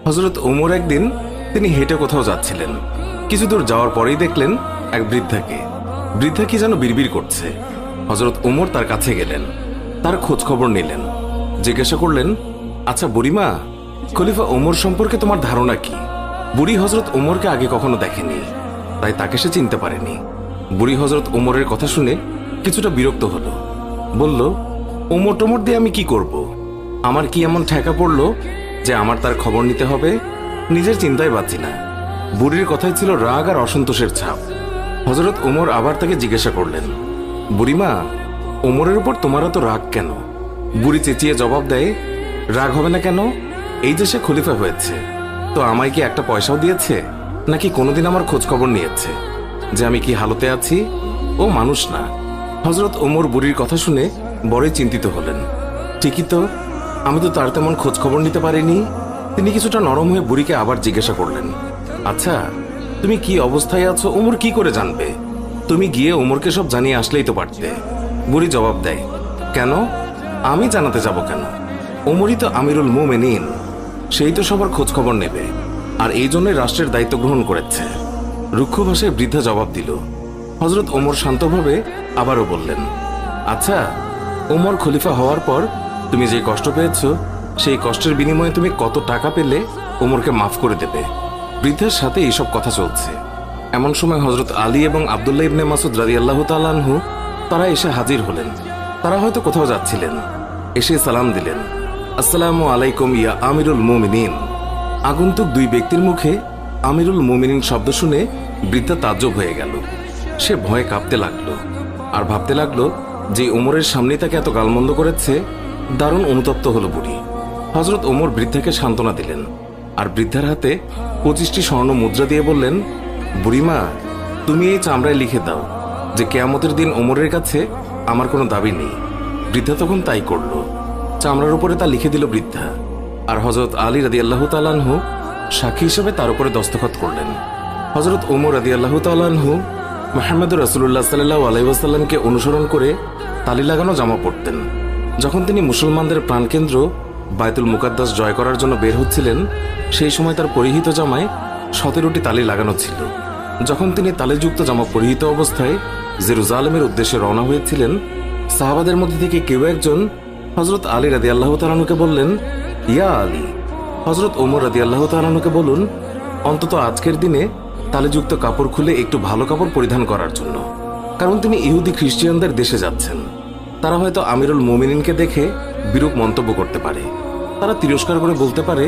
হযরত ওমর একদিন তিনি হেঁটে কোথাও যাচ্ছিলেন। কিছু দূর যাওয়ার পরেই দেখলেন এক বৃদ্ধাকে। বৃদ্ধা কি যেন বিড়বিড় করছে। হযরত ওমর তার কাছে গেলেন, তার খোঁজ খবর নিলেন, জিজ্ঞাসা করলেন, আচ্ছা বুড়িমা, খলিফা ওমর সম্পর্কে তোমার ধারণা কি? বুড়ি হযরত ওমরকে আগে কখনো দেখেনি, তাই তাকে সে চিনতে পারেনি। বুড়ি হযরত ওমরের কথা শুনে কিছুটা বিরক্ত হলো। বলল, ওমর টোমর দিয়ে আমি কি করব? আমার কি এমন ঠেকা পড়লো যে আমার তার খবর নিতে হবে? নিজের চিন্তায় বাঁচি না। বুড়ির কথায় ছিল রাগ আর অসন্তোষের ছাপ। হযরত ওমর আবার তাকে জিজ্ঞাসা করলেন, বুড়িমা, ওমরের উপর তোমার এত রাগ কেন? বুড়ি চেঁচিয়ে জবাব দেয়, রাগ হবে না কেন? এই যে সে খলিফা হয়েছে, তো আমায় কি একটা পয়সাও দিয়েছে? নাকি কোনোদিন আমার খোঁজ খবর নিয়েছে যে আমি কি হালতে আছি? ও মানুষ না। হযরত ওমর বুড়ির কথা শুনে বড়ই চিন্তিত হলেন। ঠিকই তো, আমি তো তার তেমন খোঁজ খবর নিতে পারিনি। তিনি কিছুটা নরম হয়ে বুড়িকে আবার জিজ্ঞাসা করলেন, আচ্ছা, তুমি কি অবস্থায় আছো ওমর কি করে জানবে? তুমি গিয়ে ওমরকে সব জানিয়ে আসলেই তো পারতে। বুড়ি জবাব দেয়, কেন? আমি জানাতে যাব কেন? ওমরই তো আমিরুল মুমিনিন, সেই তো সবার খোঁজ খবর নেবে, আর এই জন্যই রাষ্ট্রের দায়িত্ব গ্রহণ করেছে। রুক্ষ ভাষায় বৃদ্ধা জবাব দিল। হযরত ওমর শান্তভাবে আবারও বললেন, আচ্ছা, ওমর খলিফা হওয়ার পর তুমি যে কষ্ট পেয়েছো, সেই কষ্টের বিনিময়ে তুমি কত টাকা পেলে ওমরকে মাফ করে দেবে? বৃদ্ধার সাথে এইসব কথা চলছে। এমন সময় হযরত আলী এবং আব্দুল্লাহ ইবনে মাসউদ রাদিয়াল্লাহু তাআলা আনহু তারা এসে হাজির হলেন। তারা হয়তো কোথাও যাচ্ছিলেন। এসে সালাম দিলেন, আসসালামু আলাইকুম ইয়া আমিরুল মুমিনিন। আগন্তুক দুই ব্যক্তির মুখে আমিরুল মুমিনিন শব্দ শুনে বৃদ্ধা তাজ্জব হয়ে গেল। সে ভয়ে কাঁপতে লাগলো আর ভাবতে লাগলো যে ওমরের সামনেই তাকে এত গালমন্দ করেছে। দারুণ অনুতপ্ত হলো বুড়ি। হযরত ওমর বৃদ্ধাকে সান্ত্বনা দিলেন আর বৃদ্ধার হাতে 25টি স্বর্ণ মুদ্রা দিয়ে বললেন, বুড়িমা, তুমি এই চামড়ায় লিখে দাও যে কিয়ামতের দিন ওমরের কাছে আমার কোনো দাবি নেই। বৃদ্ধা তখন তাই করল। চামড়ার উপরে তা লিখে দিল বৃদ্ধা, আর হযরত আলী রাদিয়াল্লাহু তাআলা আনহু সাক্ষী হিসেবে তার উপরে দস্তখত করলেন। হযরত ওমর রাদিয়াল্লাহু তাআলা আনহু মুহাম্মদুর রাসূলুল্লাহ সাল্লাল্লাহু আলাইহি ওয়াসাল্লামকে অনুসরণ করে তালি লাগানো জামা পরতেন। যখন তিনি মুসলমানদের প্রাণকেন্দ্র বায়তুল মুকাদ্দাস জয় করার জন্য বের হচ্ছিলেন, সেই সময় তার পরিহিত জামায় 17টি তালি লাগানো ছিল। যখন তিনি তালিযুক্ত জামা পরিহিত অবস্থায় জেরুজালেমের উদ্দেশ্যে রওনা হয়েছিলেন, সাহাবাদের মধ্যে থেকে কেউ একজন হযরত আলী রাদিয়াল্লাহু তাআলা আনহুকে বললেন, ইয়া আলী, হযরত ওমর রাদিয়াল্লাহু তাআলা আনহুকে বলুন অন্তত আজকের দিনে তালিযুক্ত কাপড় খুলে একটু ভালো কাপড় পরিধান করার জন্য, কারণ তিনি ইহুদি খ্রিস্টানদের দেশে যাচ্ছেন। তারা হয়তো আমিরুল মুমিনিনকে দেখে বিরূপ মন্তব্য করতে পারে। তারা তিরস্কার করে বলতে পারে